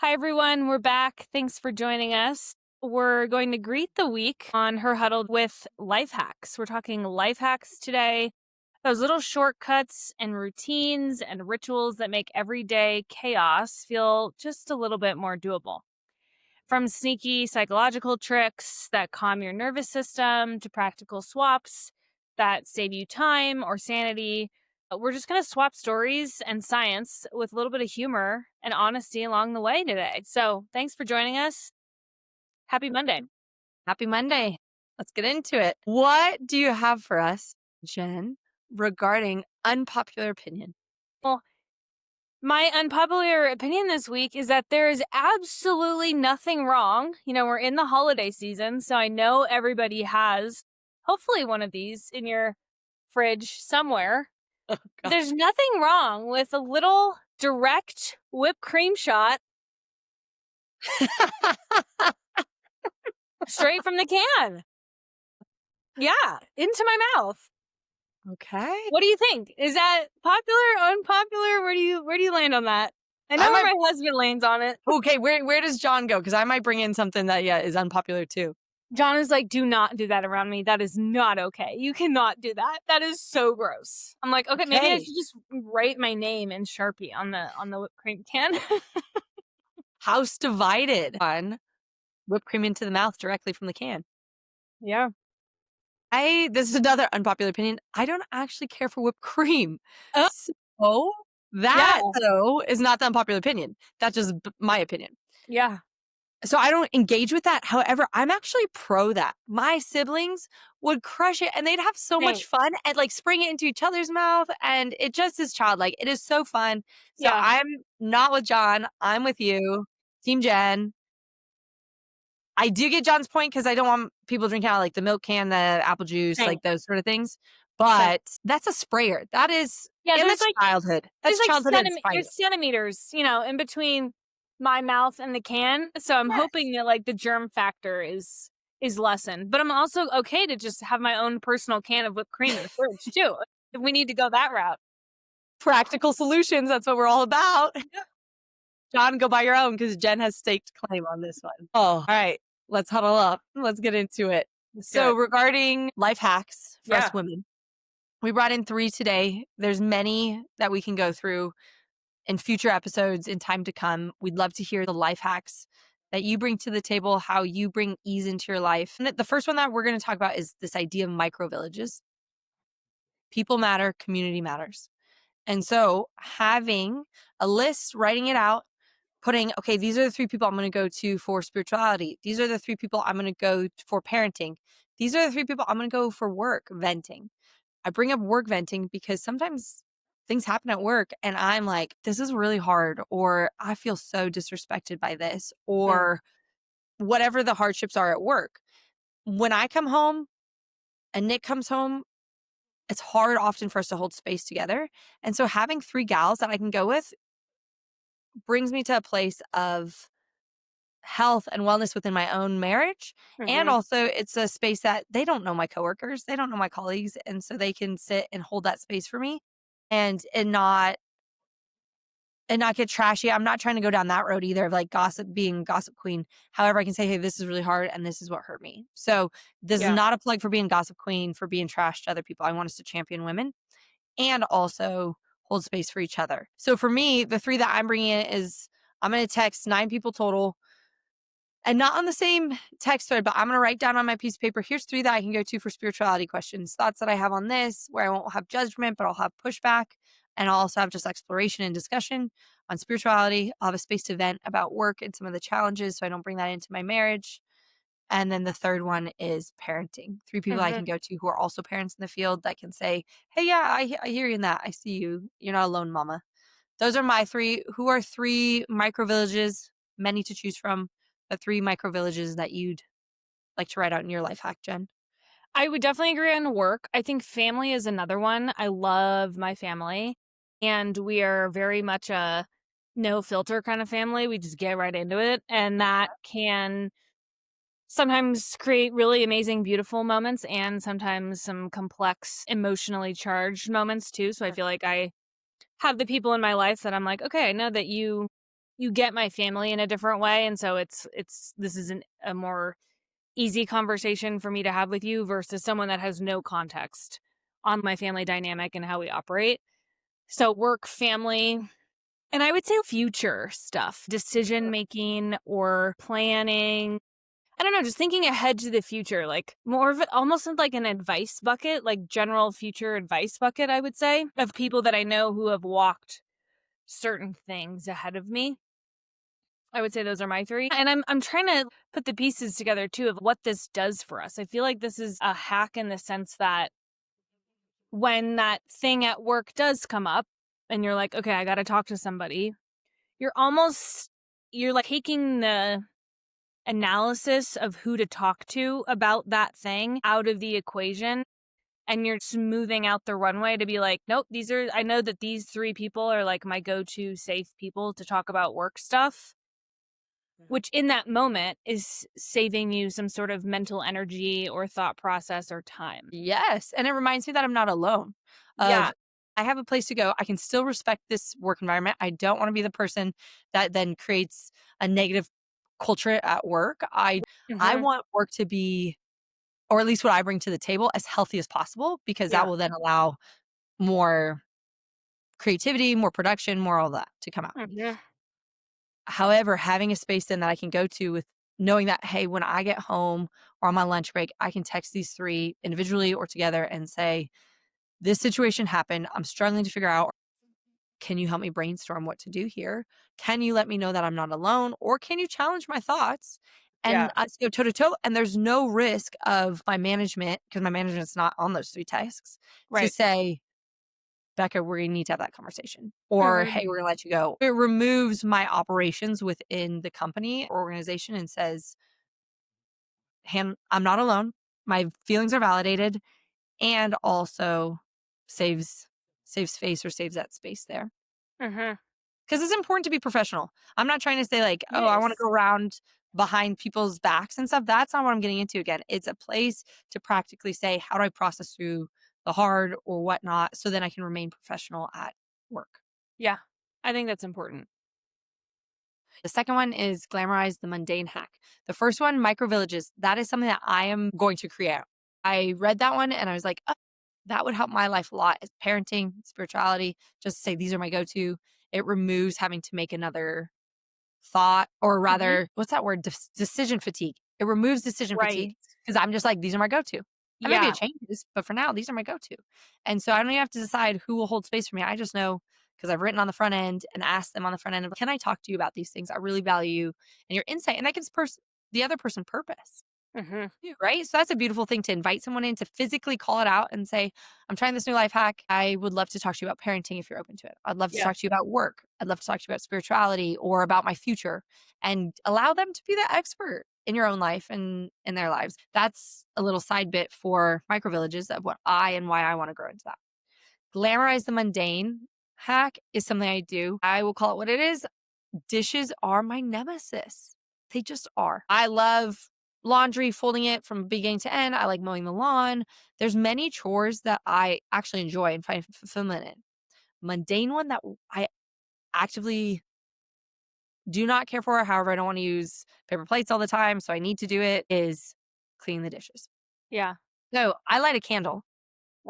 Hi, everyone. We're back. Thanks for joining us. We're going to greet the week on her Huddle with life hacks. We're talking life hacks today, those little shortcuts and routines and rituals that make everyday chaos feel just a little bit more doable. From sneaky psychological tricks that calm your nervous system to practical swaps that save you time or sanity. We're just going to swap stories and science with a little bit of humor and honesty along the way today. So thanks for joining us. Happy Monday. Happy Monday. Let's get into it. What do you have for us, Jen, regarding unpopular opinion? Well, my unpopular opinion this week is that there is absolutely nothing wrong. We're in the holiday season, so I know everybody has hopefully one of these in your fridge somewhere. Oh, God. There's nothing wrong with a little direct whipped cream shot straight from the can. Yeah, into my mouth. Okay. What do you think? Is that popular, unpopular? Where do you land on that? I know I where might- my husband lands on it. Okay, where does John go? Because I might bring in something that is unpopular too. John is like, do not do that around me. That is not okay. You cannot do that. That is so gross. I'm like, okay, maybe I should just write my name in Sharpie on the whipped cream can. House divided on whipped cream into the mouth directly from the can. Yeah. This is another unpopular opinion. I don't actually care for whipped cream. Oh. So that though is not the unpopular opinion. That's just my opinion. Yeah. So I don't engage with that. However, I'm actually pro that. My siblings would crush it and they'd have so much fun and like spring it into each other's mouth. And it just is childlike. It is so fun. So Yeah. I'm not with John. I'm with you, Team Jen. I do get John's point because I don't want people drinking out like the milk can, the apple juice, like those sort of things. But that's a sprayer. That is, there's that's childhood. That's there's childhood at its there's finest. centimeters, in between my mouth and the can. So I'm hoping that like the germ factor is lessened. But I'm also okay to just have my own personal can of whipped cream in the fridge too, if we need to go that route. Practical solutions. That's what we're all about. John, go buy your own because Jen has staked claim on this one. Oh, all right. Let's huddle up. Let's get into it. So regarding life hacks for us women, we brought in 3 today. There's many that we can go through in future episodes in time to come. We'd love to hear the life hacks that you bring to the table, how you bring ease into your life. And the first one that we're going to talk about is this idea of micro villages. People matter, community matters. And so having a list, writing it out, putting, okay, these are the 3 people I'm going to go to for spirituality. These are the 3 people I'm going to go for parenting. These are the 3 people I'm going to go for work, venting. I bring up work venting because sometimes things happen at work and I'm like, this is really hard, or I feel so disrespected by this, or whatever the hardships are at work. When I come home and Nick comes home, it's hard often for us to hold space together. And so having 3 gals that I can go with brings me to a place of health and wellness within my own marriage. And also it's a space that they don't know my coworkers, they don't know my colleagues. And so they can sit and hold that space for me and not get trashy. I'm not trying to go down that road either of like being gossip queen. However, I can say, hey, this is really hard and this is what hurt me. So this is not a plug for being gossip queen, for being trash to other people. I want us to champion women and also hold space for each other. So for me, the 3 that I'm bringing in is I'm going to text 9 people total. And not on the same text thread, but I'm going to write down on my piece of paper, here's 3 that I can go to for spirituality questions, thoughts that I have on this, where I won't have judgment, but I'll have pushback. And I'll also have just exploration and discussion on spirituality. I'll have a space to vent about work and some of the challenges so I don't bring that into my marriage. And then the third one is parenting. 3 people I can go to who are also parents in the field that can say, hey, yeah, I hear you in that. I see you. You're not alone, mama. Those are my 3. Who are 3 micro villages, many to choose from, but 3 micro villages that you'd like to write out in your life hack, Jen? I would definitely agree on work. I think family is another one. I love my family, and we are very much a no filter kind of family. We just get right into it, and that can sometimes create really amazing, beautiful moments and sometimes some complex, emotionally charged moments too. So I feel like I have the people in my life that I'm like, okay, I know that you you get my family in a different way, and so this is a more easy conversation for me to have with you versus someone that has no context on my family dynamic and how we operate. So work, family, and I would say future stuff, decision making or planning. I don't know, just thinking ahead to the future, like more of it almost like an advice bucket, like general future advice bucket, I would say, of people that I know who have walked certain things ahead of me. I would say those are my 3. And I'm trying to put the pieces together too of what this does for us. I feel like this is a hack in the sense that when that thing at work does come up and you're like, "Okay, I got to talk to somebody." You're like taking the analysis of who to talk to about that thing out of the equation, and you're smoothing out the runway to be like, "Nope, I know that these 3 people are like my go-to safe people to talk about work stuff." Which in that moment is saving you some sort of mental energy or thought process or time. Yes, and it reminds me that I'm not alone. Yeah. Of I have a place to go. I can still respect this work environment. I don't want to be the person that then creates a negative culture at work. I Mhm. want work to be, or at least what I bring to the table, as healthy as possible because that Yeah. will then allow more creativity, more production, more all that to come out. Mhm. However, having a space then that I can go to with knowing that, hey, when I get home or on my lunch break, I can text these 3 individually or together and say, this situation happened. I'm struggling to figure out, can you help me brainstorm what to do here? Can you let me know that I'm not alone? Or can you challenge my thoughts? And Yeah. us go toe to toe. And there's no risk of my management, because my management's not on those 3 tasks, to Right. say, Becca, we're going to need to have that conversation. Or, Mhm. hey, we're going to let you go. It removes my operations within the company or organization and says, I'm not alone. My feelings are validated, and also saves saves face or saves that space there. Mhm. Because it's important to be professional. I'm not trying to say like, oh, I want to Yes. go around behind people's backs and stuff. That's not what I'm getting into again. It's a place to practically say, how do I process through the hard or whatnot so then I can remain professional at work. Yeah. I think that's important. The second one is glamorize the mundane hack. The first one, micro villages. That is something that I am going to create. I read that one and I was like, oh, that would help my life a lot. It's parenting, spirituality, just to say these are my go to. It removes having to make another thought, or Mhm. rather, what's that word? Decision fatigue. It removes decision fatigue Right. because I'm just like, these are my go to. And maybe it Yeah. changes, but for now, these are my go to. And so I don't even have to decide who will hold space for me. I just know because I've written on the front end and asked them on the front end, can I talk to you about these things? I really value you and your insight. And that gives the other person purpose. Mhm. Right? So that's a beautiful thing to invite someone in to physically call it out and say, I'm trying this new life hack. I would love to talk to you about parenting if you're open to it. I'd love to Yeah. talk to you about work. I'd love to talk to you about spirituality or about my future, and allow them to be the expert in your own life and in their lives. That's a little side bit for micro villages of what I and why I want to grow into that. Glamorize the mundane hack is something I do. I will call it what it is. Dishes are my nemesis. They just are. I love laundry, folding it from beginning to end. I like mowing the lawn. There's many chores that I actually enjoy and find fulfillment in. Mundane one that I actively do not care for. However, I don't want to use paper plates all the time, so I need to do it, is clean the dishes. Yeah. So I light a candle.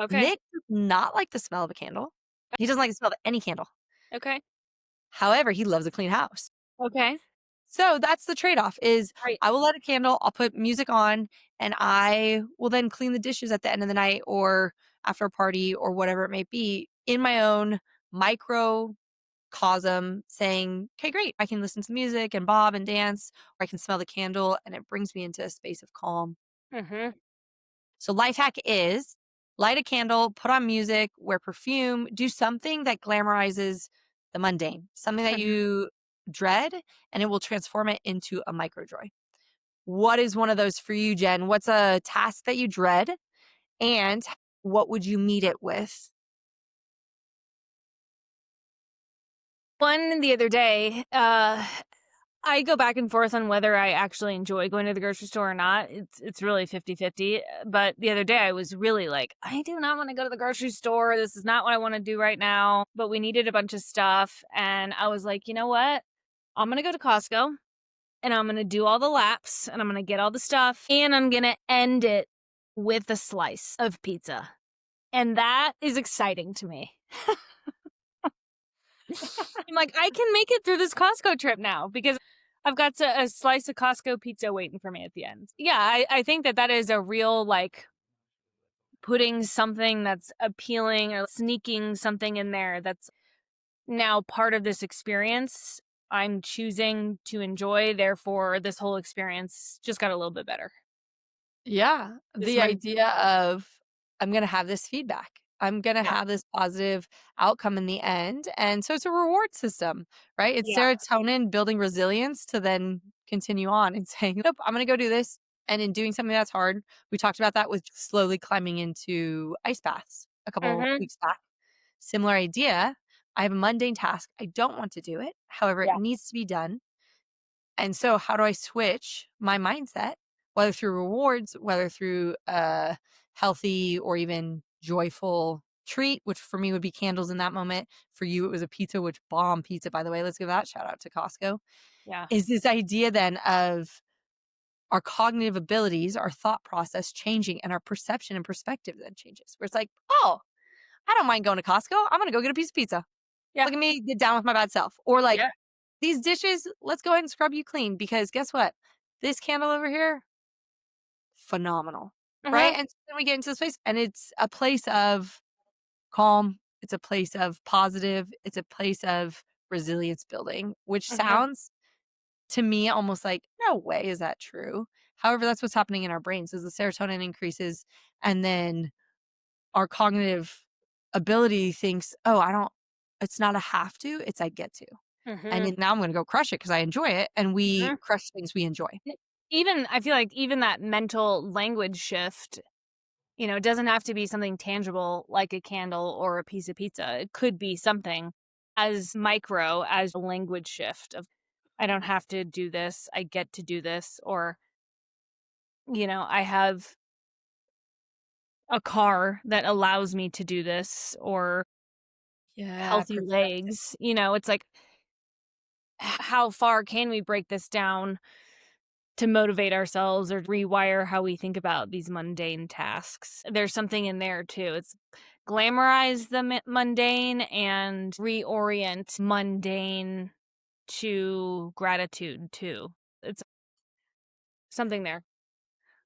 Okay. Nick does not like the smell of a candle. He doesn't like the smell of any candle. Okay. However, he loves a clean house. Okay. So that's the trade-off is Right. I will light a candle, I'll put music on, and I will then clean the dishes at the end of the night or after a party or whatever it may be in my own microcosm saying, okay, great. I can listen to music and bob and dance, or I can smell the candle and it brings me into a space of calm. Mhm. So life hack is light a candle, put on music, wear perfume, do something that glamorizes the mundane, something that Mhm. you dread, and it will transform it into a micro joy. What is one of those for you, Jen? What's a task that you dread? And what would you meet it with? One the other day, I go back and forth on whether I actually enjoy going to the grocery store or not. It's really 50-50. But the other day I was really like, I do not want to go to the grocery store. This is not what I want to do right now. But we needed a bunch of stuff. And I was like, you know what? I'm gonna go to Costco and I'm gonna do all the laps and I'm gonna get all the stuff and I'm gonna end it with a slice of pizza. And that is exciting to me. I'm like, I can make it through this Costco trip now because I've got a slice of Costco pizza waiting for me at the end. Yeah, I think that is a real, like, putting something that's appealing or sneaking something in there that's now part of this experience I'm choosing to enjoy. Therefore, this whole experience just got a little bit better. Yeah, This the mon idea of I'm gonna have this feedback. I'm gonna Yeah. have this positive outcome in the end, and so it's a reward system, right? It's Yeah. serotonin building resilience to then continue on and saying, "Nope, I'm gonna go do this." And in doing something that's hard, we talked about that with slowly climbing into ice baths a couple Mhm. weeks back. Similar idea. I have a mundane task. I don't want to do it. However, it Yeah. needs to be done. And so how do I switch my mindset, whether through rewards, whether through a healthy or even joyful treat, which for me would be candles in that moment. For you, it was a pizza, which bomb pizza, by the way. Let's give that shout out to Costco. Yeah. Is this idea then of our cognitive abilities, our thought process changing, and our perception and perspective then changes. Where it's like, oh, I don't mind going to Costco. I'm gonna go get a piece of pizza. Yeah. Look at me get down with my bad self. Or like Yeah. these dishes, let's go ahead and scrub you clean because guess what? This candle over here, phenomenal. Right. Mhm. And so then we get into this place and it's a place of calm. It's a place of positive. It's a place of resilience building, which Mhm. sounds to me almost like, no way is that true. However, that's what's happening in our brains as the serotonin increases and then our cognitive ability thinks, oh, I don't, it's not a have to, it's I get to. And Mhm. then now I'm gonna go crush it because I enjoy it, and we Mhm. crush things we enjoy. Even I feel like even that mental language shift, it doesn't have to be something tangible like a candle or a piece of pizza. It could be something as micro as a language shift of I don't have to do this, I get to do this, or I have a car that allows me to do this, or Yeah, healthy perspective. legs. It's like how far can we break this down to motivate ourselves or rewire how we think about these mundane tasks? There's something in there too. It's glamorize the mundane and reorient mundane to gratitude too. It's something there.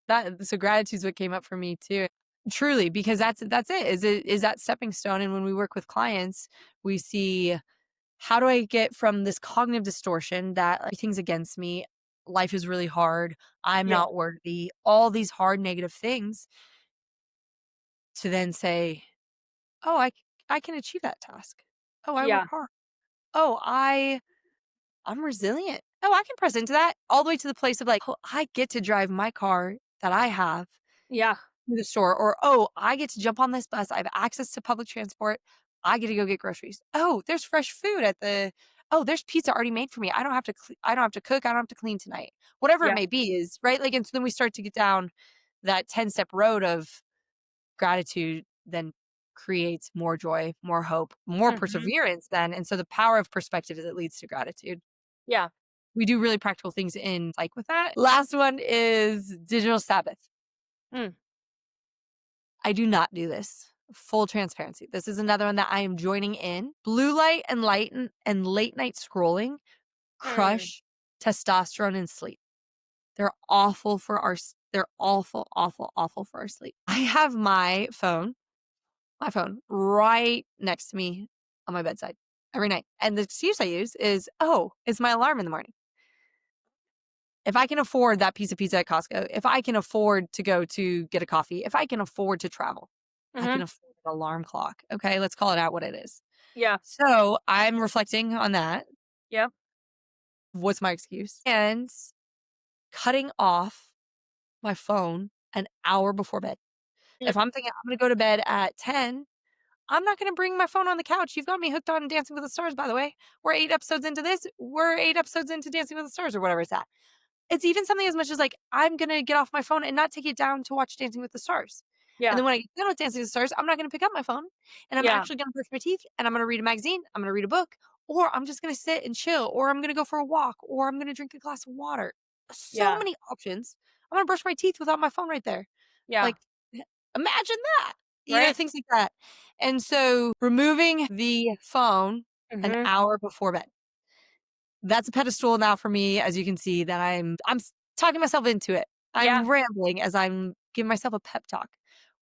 That so gratitude's what came up for me too. Truly, because that's it. Is that stepping stone. And when we work with clients, we see how do I get from this cognitive distortion that everything's against me, life is really hard, I'm Yeah. not worthy, all these hard negative things to then say, oh, I can achieve that task. Oh, I work Yeah. hard. Oh, I'm resilient. Oh, I can press into that all the way to the place of like, oh, I get to drive my car that I have Yeah. to the store, or oh, I get to jump on this bus. I have access to public transport. I get to go get groceries. Oh, there's fresh food at the. Oh, there's pizza already made for me. I don't have to. I don't have to cook. I don't have to clean tonight. Whatever it Yeah. may be is right. Like, and so then we start to get down that 10-step road of gratitude. Then creates more joy, more hope, more Mhm. perseverance. Then, and so the power of perspective is it leads to gratitude. Yeah. We do really practical things in like with that. Last one is digital Sabbath. Mm. I do not do this. Full transparency. This is another one that I am joining in. Blue light and late night scrolling Mm. crush testosterone and sleep. They're awful for they're awful, awful, awful for our sleep. I have my phone right next to me on my bedside every night. And the excuse I use is, oh, it's my alarm in the morning. If I can afford that piece of pizza at Costco, if I can afford to go to get a coffee, if I can afford to travel, I can Mhm. afford an alarm clock. Okay, let's call it out what it is. Yeah. So I'm reflecting on that. Yep. What's my excuse? And cutting off my phone an hour before bed. Mm. If I'm thinking I'm going to go to bed at 10, I'm not going to bring my phone on the couch. You've got me hooked on Dancing with the Stars, by the way. We're 8 episodes into this. We're 8 episodes into Dancing with the Stars or whatever it's at. It's even something as much as like, I'm gonna get off my phone and not take it down to watch Dancing with the Stars. And Yeah. then when I get done with Dancing with the Stars, I'm not gonna pick up my phone and I'm Yeah. actually gonna brush my teeth and I'm gonna read a magazine, I'm gonna read a book, or I'm just going to sit and chill, or I'm going to go for a walk, or I'm going to drink a glass of water. So Yeah. many options. I'm going to brush my teeth without my phone right there. Yeah. Like, imagine that, Right? things like that. And so removing the phone an Mhm. hour before bed. That's a pedestal now for me, as you can see that talking myself into it. Yeah. I'm rambling as I'm giving myself a pep talk.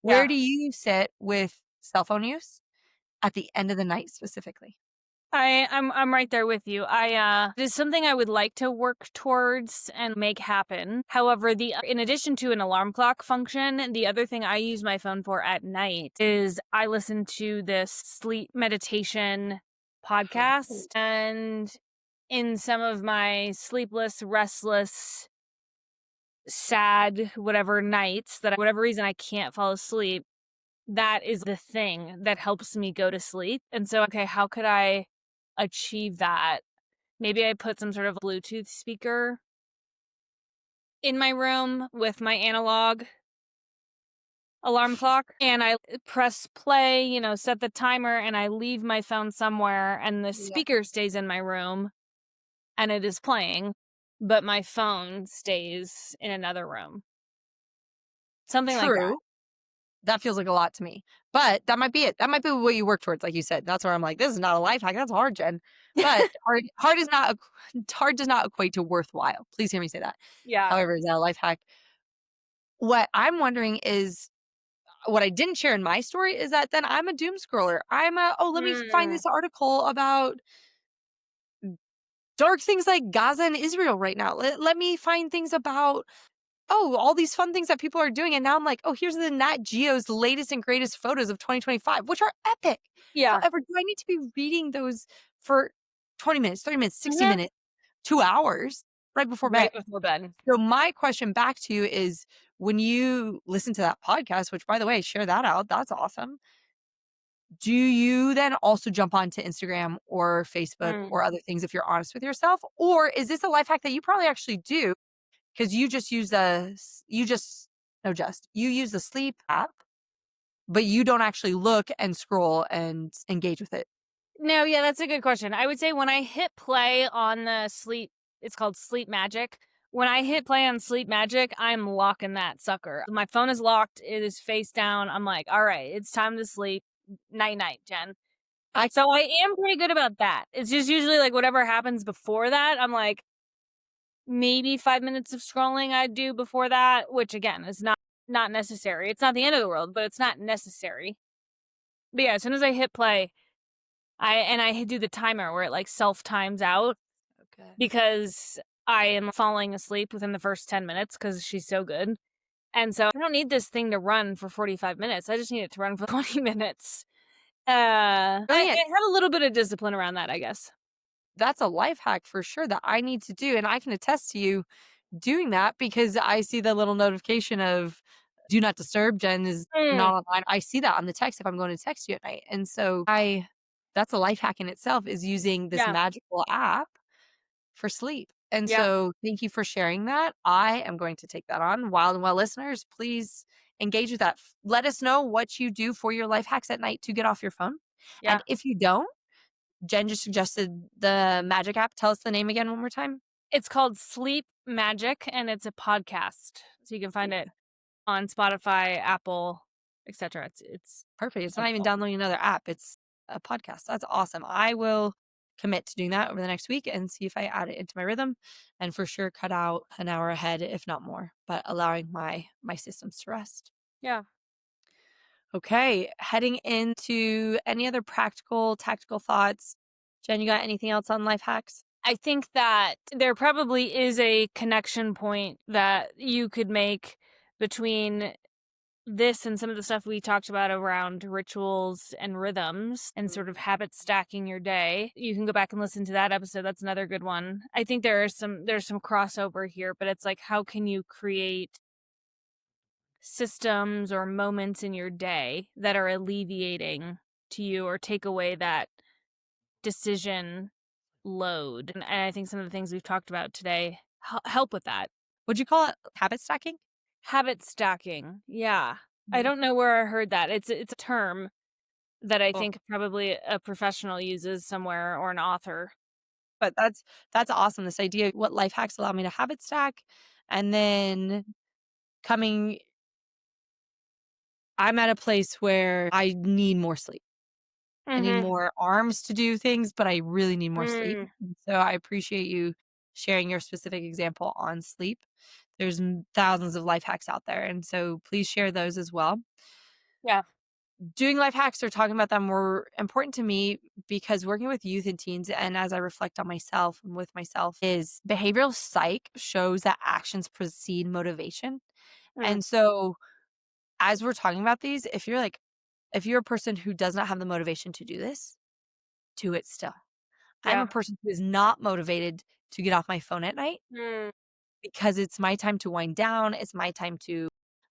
Where Yeah. do you sit with cell phone use at the end of the night specifically? I'm right there with you. It is something I would like to work towards and make happen. However, the in addition to an alarm clock function, the other thing I use my phone for at night is I listen to this sleep meditation podcast, and in some of my sleepless, restless, sad, whatever nights that whatever reason I can't fall asleep, that is the thing that helps me go to sleep. And so, okay, how could I achieve that? Maybe I put some sort of Bluetooth speaker in my room with my analog alarm clock, and I press play, set the timer, and I leave my phone somewhere, and the Yeah. speaker stays in my room and it is playing, but my phone stays in another room. Something like that. True. That feels like a lot to me. But that might be it. That might be what you work towards, like you said. That's where I'm like, this is not a life hack. That's hard, Jen. But hard is not hard does not equate to worthwhile. Please hear me say that. Yeah. However, is that a life hack? What I'm wondering is what I didn't share in my story is that then I'm a doom scroller. Let me find Mm. this article about dark things like Gaza and Israel right now. Let me find things about all these fun things that people are doing. And now I'm like, oh, here's the Nat Geo's latest and greatest photos of 2025, which are epic. Yeah. However, do I need to be reading those for 20 minutes, 30 minutes, 60 Mhm. minutes, 2 hours right before bed? Right before bed. So my question back to you is when you listen to that podcast, which by the way, share that out. That's awesome. Do you then also jump onto Instagram or Facebook Mm. or other things if you're honest with yourself? Or is this a life hack that you probably actually do because you just use the you just no just you use the sleep app, but you don't actually look and scroll and engage with it? No, yeah, that's a good question. I would say when I hit play on the sleep, it's called Sleep Magic. When I hit play on Sleep Magic, I'm locking that sucker. My phone is locked. It is face down. I'm like, all right, it's time to sleep. Night night, Jen. I So I am pretty good about that. It's just usually like whatever happens before that, I'm like, maybe 5 minutes of scrolling I'd do before that, which again is not necessary. It's not the end of the world, but it's not necessary. But yeah, as soon as I hit play, I do the timer where it like self times out okay. because I am falling asleep within the first 10 minutes because she's so good. And so I don't need this thing to run for 45 minutes. I just need it to run for 20 minutes. I Brilliant. have a little bit of discipline around that, I guess. That's a life hack for sure that I need to do. And I can attest to you doing that because I see the little notification of do not disturb. Jen is Mm, not online. I see that on the text if I'm going to text you at night. And so that's a life hack in itself is using this yeah, magical app for sleep. And yeah, so thank you for sharing that. I am going to take that on. Wild and Well listeners, please engage with that. Let us know what you do for your life hacks at night to get off your phone. yeah. And if you don't, Jen just suggested the magic app. Tell us the name again one more time. It's called Sleep Magic and it's a podcast. So you can find it on Spotify, Apple, etc. It's Perfect. It's not even wonderful. downloading another app. It's a podcast. That's awesome. I will commit to doing that over the next week and see if I add it into my rhythm and for sure cut out an hour ahead, if not more, but allowing my systems to rest. Yeah. Okay. Heading into any other practical, tactical thoughts. Jen, you got anything else on life hacks? I think that there probably is a connection point that you could make between this and some of the stuff we talked about around rituals and rhythms and sort of habit stacking your day. You can go back and listen to that episode. That's another good one. I think there's some crossover here, but it's like how can you create systems or moments in your day that are alleviating to you or take away that decision load. And I think some of the things we've talked about today help with that. Would you call it habit stacking? Habit stacking. Yeah. I Mhm. don't know where I heard that. It's a term. that I Cool. think probably a professional uses somewhere or an author. But that's awesome, this idea, what life hacks allow me to habit stack, and then coming I'm at a place where I need more sleep. I need Mhm. more arms to do things, but I really need more sleep. Mm. And so I appreciate you sharing your specific example on sleep. There's thousands of life hacks out there, and so please share those as well. Yeah. Doing life hacks or talking about them were important to me because working with youth and teens, and as I reflect on myself and with myself, is behavioral psych shows that actions precede motivation. Mm. And so as we're talking about these, if you're a person who does not have the motivation to do this, do it still. I'm a Yeah. person who is not motivated to get off my phone at night Mm. because it's my time to wind down. It's my time to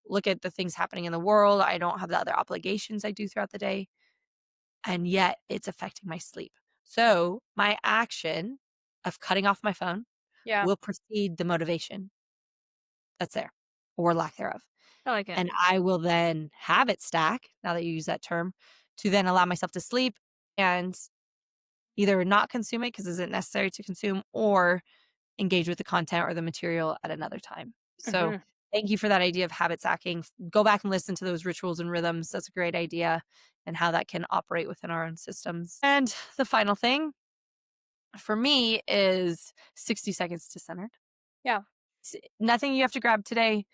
look at the things happening in the world. I don't have the other obligations I do throughout the day. And yet it's affecting my sleep. So my action of cutting off my phone Yeah. will precede the motivation that's there or lack thereof. I like it. And I will then habit stack, now that you use that term, to then allow myself to sleep and either not consume it because isn't necessary to consume or engage with the content or the material at another time. So Mhm. thank you for that idea of habit stacking. Go back and listen to those rituals and rhythms. That's a great idea and how that can operate within our own systems. And the final thing for me is 60 seconds to center. Yeah. Nothing you have to grab today.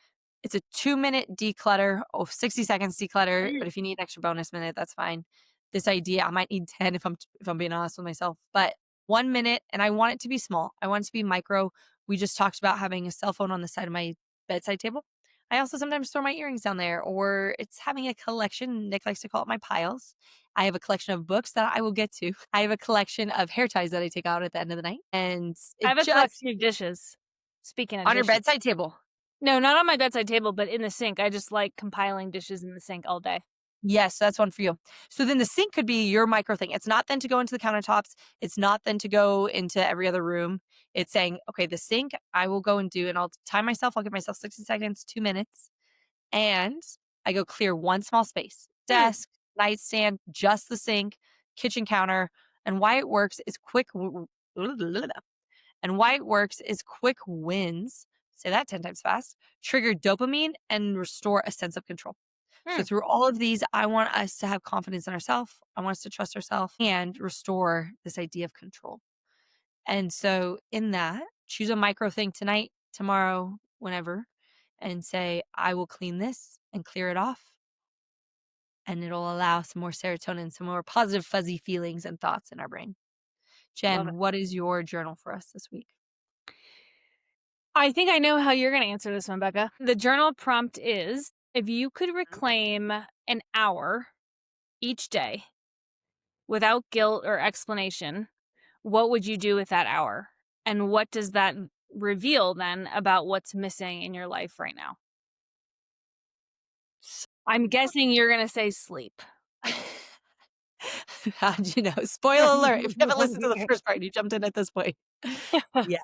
It's a 2-minute declutter, 60 seconds declutter. Mm. But if you need an extra bonus minute, that's fine. This idea, I might need 10 if I'm being honest with myself. But 1 minute, and I want it to be small. I want it to be micro. We just talked about having a cell phone on the side of my bedside table. I also sometimes store my earrings down there, or it's having a collection. Nick likes to call it my piles. I have a collection of books that I will get to. I have a collection of hair ties that I take out at the end of the night. And I it have a just collection of dishes. Speaking of on your dishes. bedside table. No, not on my bedside table, but in the sink. I just like compiling dishes in the sink all day. Yes, that's one for you. So then the sink could be your micro thing. It's not then to go into the countertops. It's not then to go into every other room. It's saying, okay, the sink I will go and do, and I'll time myself. I'll give myself 60 seconds, 2 minutes, and I go clear one small space, Hmm. desk, nightstand, just the sink, kitchen counter. And why it works is quick wins. Say that 10 times fast. Trigger dopamine and restore a sense of control. So Hmm. through all of these, I want us to have confidence in ourselves. I want us to trust ourselves and restore this idea of control. And so in that, choose a micro thing tonight, tomorrow, whenever, and say, I will clean this and clear it off. And it'll allow some more serotonin, some more positive, fuzzy feelings and thoughts in our brain. Love it. Jen, what is your journal for us this week? I think I know how you're going to answer this one, Becca. The journal prompt is if you could reclaim an hour each day without guilt or explanation, what would you do with that hour? And what does that reveal then about what's missing in your life right now? I'm guessing you're going to say sleep. How'd you know? Spoiler alert. If you haven't listened to the first part, you jumped in at this point. Yeah.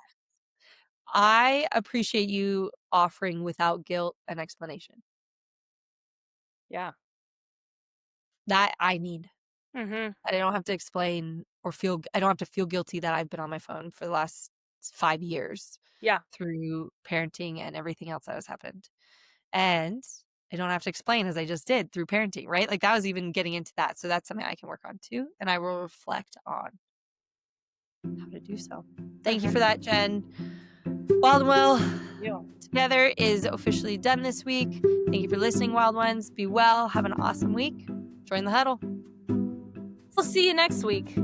I appreciate you offering without guilt and explanation. Yeah. That I need. Mhm. I don't have to explain or I don't have to feel guilty that I've been on my phone for the last 5 years Yeah. through parenting and everything else that has happened. And I don't have to explain as I just did through parenting, right? Like that was even getting into that. So that's something I can work on too. And I will reflect on how to do so. Thank you for Mhm. that, Jen. Wild and Well Yeah. Together is officially done this week. Thank you for listening, Wild Ones. Be well. Have an awesome week. Join the huddle. We'll see you next week.